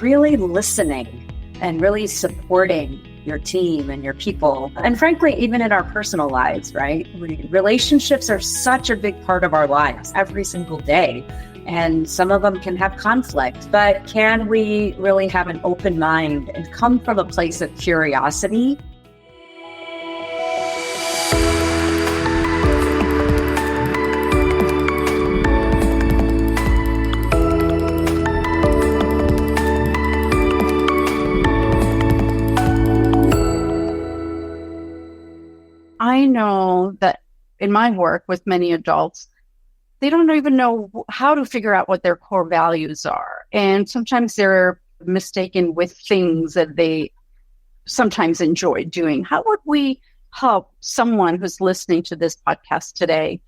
really listening and really supporting your team and your people. And frankly, even in our personal lives, right? Relationships are such a big part of our lives every single day. And some of them can have conflict, but can we really have an open mind and come from a place of curiosity? I know that in my work with many adults, they don't even know how to figure out what their core values are. And sometimes they're mistaken with things that they sometimes enjoy doing. How would we help someone who's listening to this podcast today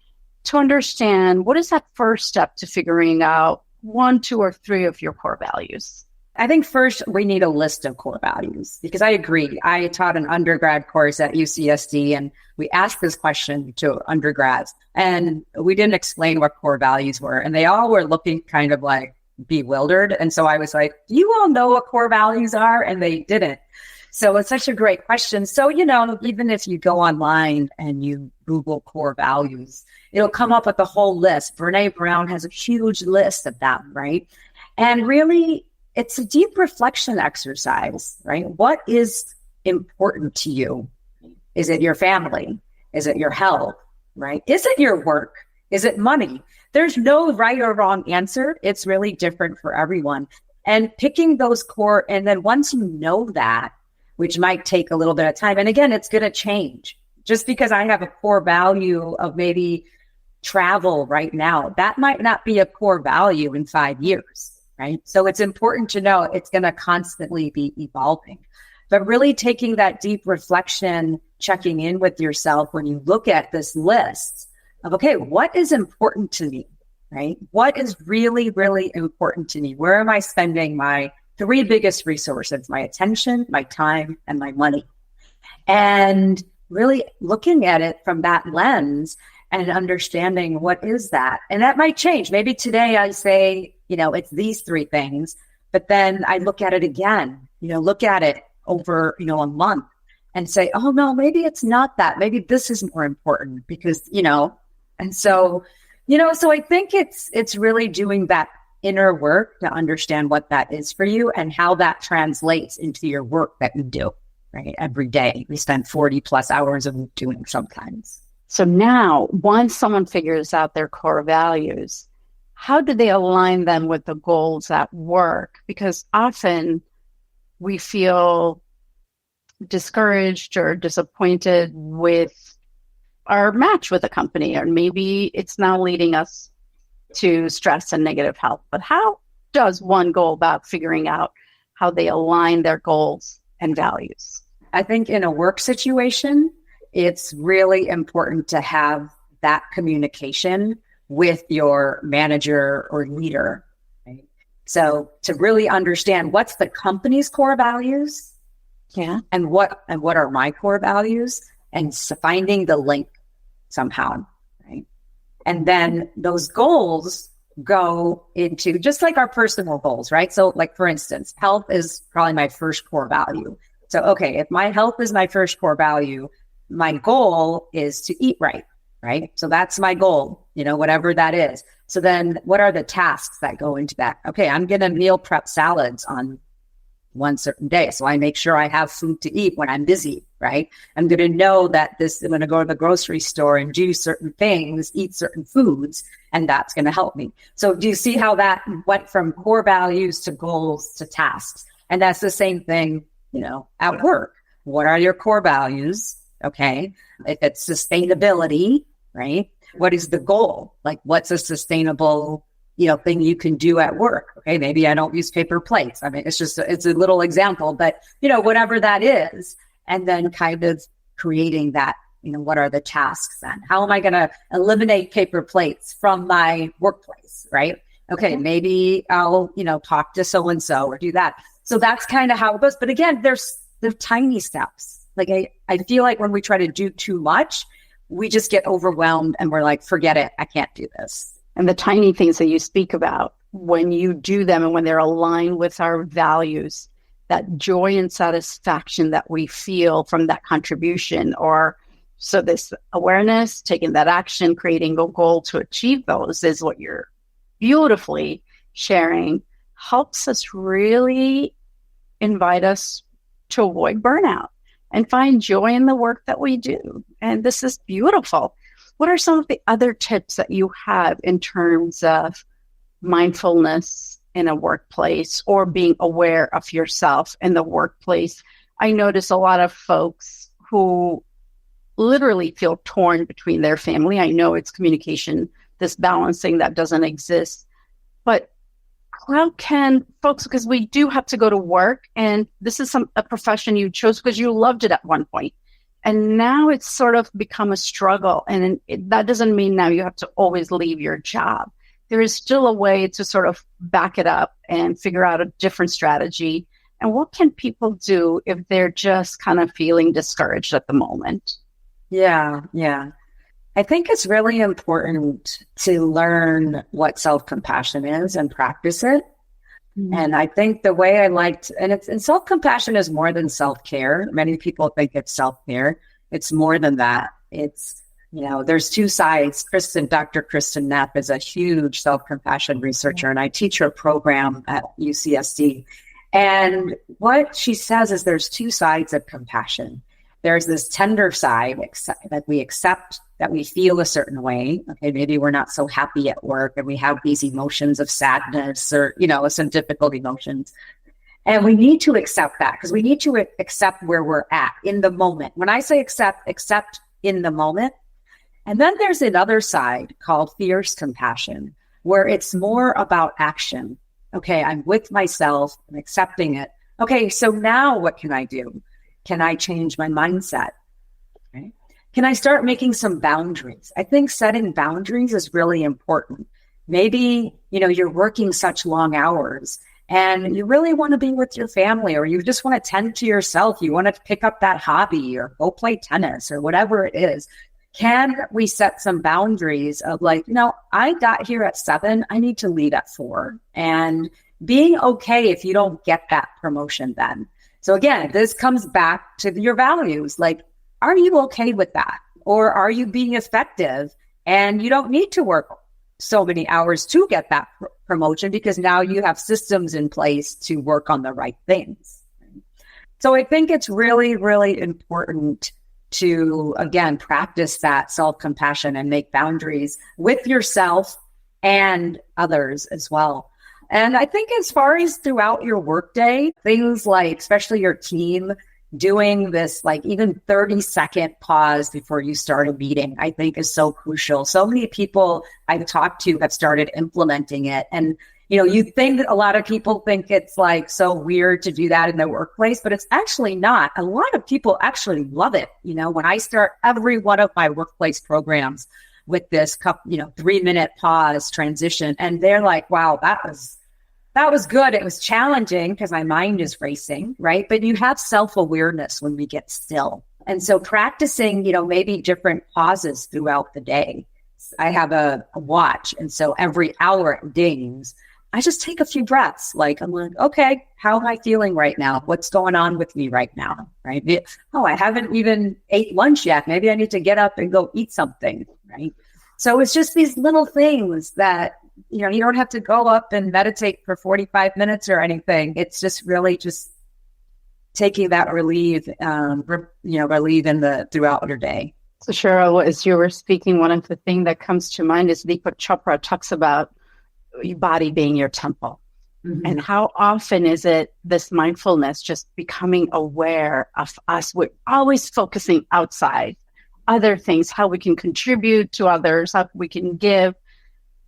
to understand what is that first step to figuring out 1, 2, or 3 of your core values? I think first we need a list of core values, because I agree. I taught an undergrad course at UCSD, and we asked this question to undergrads, and we didn't explain what core values were. And they all were looking kind of like bewildered. And so I was like, do you all know what core values are? And they didn't. So it's such a great question. So, even if you go online and you Google core values, it'll come up with the whole list. Brene Brown has a huge list of them, right? And really, it's a deep reflection exercise, right? What is important to you? Is it your family? Is it your health, right? Is it your work? Is it money? There's no right or wrong answer. It's really different for everyone. And picking those core, and then once you know that, which might take a little bit of time, and again, it's going to change. Just because I have a core value of maybe travel right now, that might not be a core value in 5 years. Right? So it's important to know it's going to constantly be evolving, but really taking that deep reflection, checking in with yourself when you look at this list of, okay, what is important to me, right? What is really, really important to me? Where am I spending my 3 biggest resources, my attention, my time, and my money? And really looking at it from that lens and understanding what is that. And that might change. Maybe today I say, it's these 3 things, but then I look at it again, look at it over, a month and say, oh no, maybe it's not that. Maybe this is more important because, and so, so I think it's really doing that inner work to understand what that is for you and how that translates into your work that you do, right? Every day. We spend 40 plus hours a week doing sometimes. So now, once someone figures out their core values, how do they align them with the goals at work? Because often we feel discouraged or disappointed with our match with a company, or maybe it's now leading us to stress and negative health. But how does one go about figuring out how they align their goals and values? I think in a work situation, it's really important to have that communication with your manager or leader, right? So to really understand what's the company's core values, and what are my core values, and finding the link somehow, right? And then those goals go into just like our personal goals, right? So like, for instance, health is probably my first core value. So, okay, if my health is my first core value, my goal is to eat right. Right? So that's my goal, whatever that is. So then what are the tasks that go into that? Okay, I'm going to meal prep salads on one certain day. So I make sure I have food to eat when I'm busy, right? I'm going to know that I'm going to go to the grocery store and do certain things, eat certain foods, and that's going to help me. So do you see how that went from core values to goals to tasks? And that's the same thing, at work. What are your core values? Okay. If it's sustainability, right? What is the goal? Like, what's a sustainable, thing you can do at work? Okay. Maybe I don't use paper plates. I mean, it's a little example, but whatever that is. And then kind of creating that, what are the tasks then? How am I going to eliminate paper plates from my workplace? Right. Okay. Maybe I'll, talk to so-and-so or do that. So that's kind of how it goes. But again, there's the tiny steps. Like, I feel like when we try to do too much, we just get overwhelmed and we're like, forget it. I can't do this. And the tiny things that you speak about when you do them and when they're aligned with our values, that joy and satisfaction that we feel from that contribution, or so this awareness, taking that action, creating a goal to achieve those is what you're beautifully sharing, helps us really invite us to avoid burnout and find joy in the work that we do. And this is beautiful. What are some of the other tips that you have in terms of mindfulness in a workplace or being aware of yourself in the workplace? I notice a lot of folks who literally feel torn between their family. I know it's communication, this balancing that doesn't exist, but how can folks, because we do have to go to work, and this is a profession you chose because you loved it at one point, and now it's sort of become a struggle. And that doesn't mean now you have to always leave your job. There is still a way to sort of back it up and figure out a different strategy. And what can people do if they're just kind of feeling discouraged at the moment? Yeah. I think it's really important to learn what self-compassion is and practice it. Mm-hmm. And I think the way I liked, and self-compassion is more than self-care. Many people think it's self-care. It's more than that. It's, there's two sides. Dr. Kristen Neff is a huge self-compassion researcher, and I teach her program at UCSD. And what she says is there's two sides of compassion. There's this tender side that we accept that we feel a certain way. Okay, maybe we're not so happy at work and we have these emotions of sadness or, some difficult emotions. And we need to accept that because we need to accept where we're at in the moment. When I say accept in the moment. And then there's another side called fierce compassion, where it's more about action. Okay, I'm with myself, I'm accepting it. Okay, so now what can I do? Can I change my mindset? Right? Can I start making some boundaries? I think setting boundaries is really important. Maybe, you're working such long hours and you really want to be with your family, or you just want to tend to yourself. You want to pick up that hobby or go play tennis or whatever it is. Can we set some boundaries of I got here at 7, I need to leave at 4, and being okay if you don't get that promotion then. So again, this comes back to your values. Are you okay with that? Or are you being effective and you don't need to work so many hours to get that promotion because now you have systems in place to work on the right things? So I think it's really, really important to, again, practice that self-compassion and make boundaries with yourself and others as well. And I think as far as throughout your workday, things like, especially your team, doing this even 30-second pause before you start a meeting, I think is so crucial. So many people I've talked to have started implementing it. And, you think a lot of people think it's so weird to do that in the workplace, but it's actually not. A lot of people actually love it. When I start every one of my workplace programs with this 3-minute pause transition, and they're like, wow, that was good. It was challenging because my mind is racing, right? But you have self-awareness when we get still. And so practicing, maybe different pauses throughout the day. I have a watch. And so every hour it dings. I just take a few breaths. I'm like, okay, how am I feeling right now? What's going on with me right now? Right? Oh, I haven't even ate lunch yet. Maybe I need to get up and go eat something. Right? So it's just these little things that, you don't have to go up and meditate for 45 minutes or anything. It's just really just taking that relief in throughout your day. So Cheryl, as you were speaking, one of the things that comes to mind is Deepak Chopra talks about your body being your temple. Mm-hmm. And how often is it this mindfulness, just becoming aware of us? We're always focusing outside, other things, how we can contribute to others, how we can give.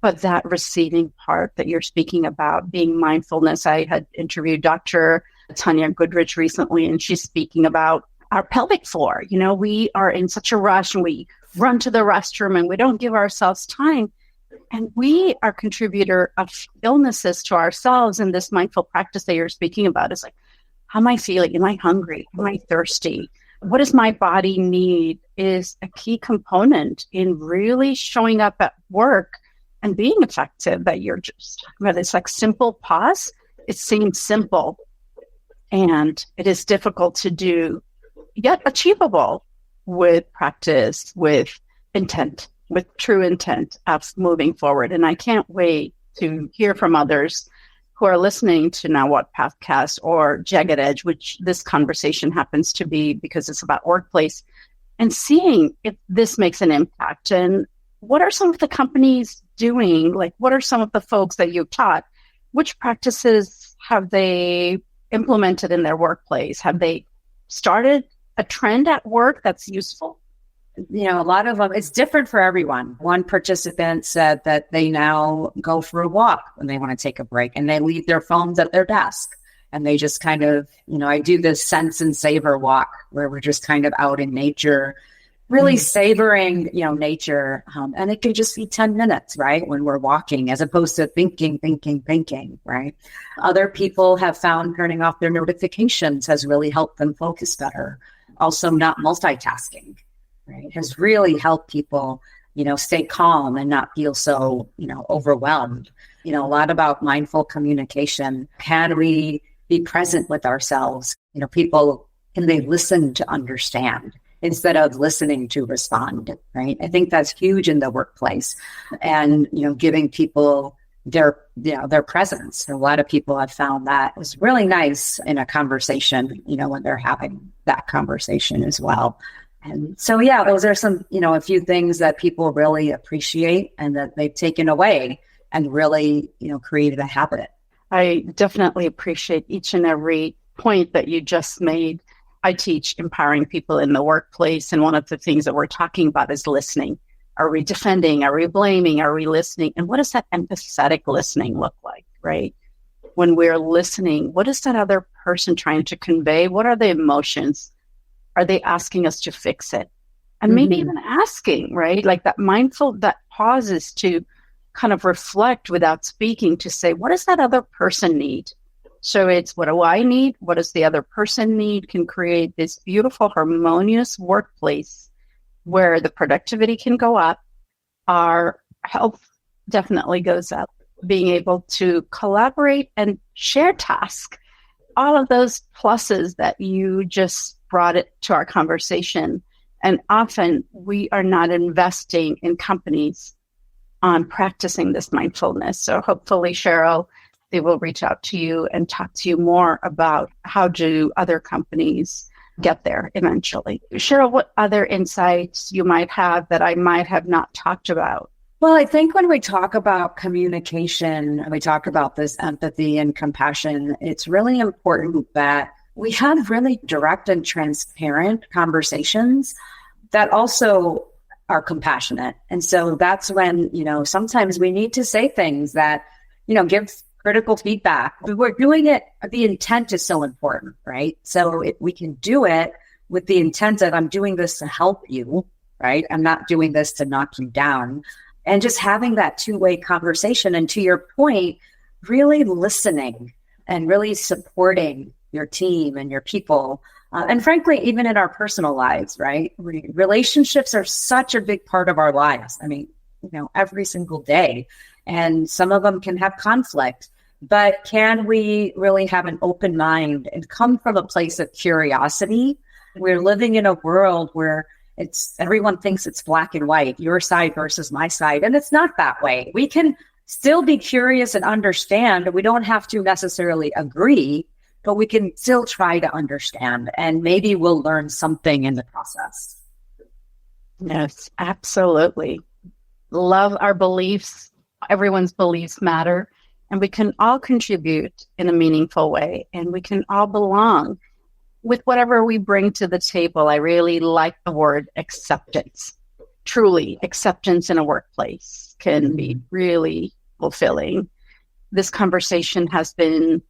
But that receiving part that you're speaking about, being mindfulness. I had interviewed Dr. Tanya Goodrich recently, and she's speaking about our pelvic floor. We are in such a rush and we run to the restroom and we don't give ourselves time. And we are contributor of illnesses to ourselves. And this mindful practice that you're speaking about is how am I feeling? Am I hungry? Am I thirsty? What does my body need is a key component in really showing up at work and being effective that you're just talking about. It's like simple pause. It seems simple and it is difficult to do, yet achievable with practice, with intent, with true intent of moving forward. And I can't wait to hear from others who are listening to Now What Podcast or Jagged Edge, which this conversation happens to be because it's about workplace, and seeing if this makes an impact. And what are some of the companies doing? Like, what are some of the folks that you've taught? Which practices have they implemented in their workplace? Have they started a trend at work that's useful? A lot of them, it's different for everyone. One participant said that they now go for a walk when they want to take a break, and they leave their phones at their desk. And they just kind of, I do this sense and savor walk where we're just kind of out in nature, really savoring, nature. And it could just be 10 minutes, right? When we're walking, as opposed to thinking, right? Other people have found turning off their notifications has really helped them focus better. Also, not multitasking, right? Has really helped people, stay calm and not feel so, overwhelmed. A lot about mindful communication. Can we be present with ourselves? People, can they listen to understand instead of listening to respond, right? I think that's huge in the workplace. And, giving people their presence. A lot of people have found that is really nice in a conversation, when they're having that conversation as well. And so, those are some, a few things that people really appreciate and that they've taken away and really, created a habit. I definitely appreciate each and every point that you just made. I teach empowering people in the workplace. And one of the things that we're talking about is listening. Are we defending? Are we blaming? Are we listening? And what does that empathetic listening look like, right? When we're listening, what is that other person trying to convey? What are the emotions? Are they asking us to fix it? And maybe even asking, right? Like that pauses to kind of reflect without speaking, to say, what does that other person need? So it's, what do I need? What does the other person need? Can create this beautiful, harmonious workplace where the productivity can go up. Our health definitely goes up. Being able to collaborate and share tasks. All of those pluses that you just brought it to our conversation. And often we are not investing in companies on practicing this mindfulness. So hopefully, Cheryl, they will reach out to you and talk to you more about how do other companies get there eventually. Cheryl, what other insights you might have that I might have not talked about? Well, I think when we talk about communication, and we talk about this empathy and compassion, it's really important that we have really direct and transparent conversations that also are compassionate. And so that's when, sometimes we need to say things that, give critical feedback. We're doing it, the intent is so important, right? So we can do it with the intent that I'm doing this to help you, right? I'm not doing this to knock you down. And just having that two-way conversation. And to your point, really listening and really supporting your team and your people. And frankly, even in our personal lives, right? Relationships are such a big part of our lives. I mean, every single day. And some of them can have conflict. But can we really have an open mind and come from a place of curiosity? We're living in a world where everyone thinks it's black and white, your side versus my side. And it's not that way. We can still be curious and understand. We don't have to necessarily agree, but we can still try to understand. And maybe we'll learn something in the process. Yes, absolutely. Love our beliefs. Everyone's beliefs matter. And we can all contribute in a meaningful way. And we can all belong with whatever we bring to the table. I really like the word acceptance. Truly, acceptance in a workplace can be really fulfilling. This conversation has been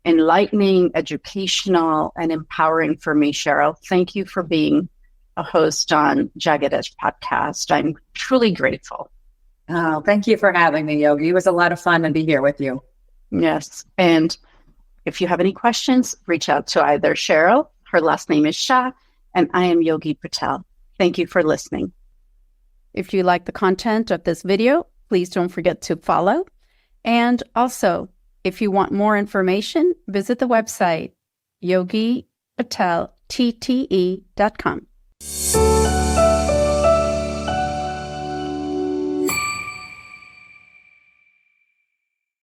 enlightening, educational, and empowering for me, Cheryl. Thank you for being a host on Jagged Edge Podcast. I'm truly grateful. Oh, thank you for having me, Yogi. It was a lot of fun to be here with you. Yes. And if you have any questions, reach out to either Cheryl, her last name is Shah, and I am Yogi Patel. Thank you for listening. If you like the content of this video, please don't forget to follow. And also, if you want more information, visit the website, yogipatel.tte.com.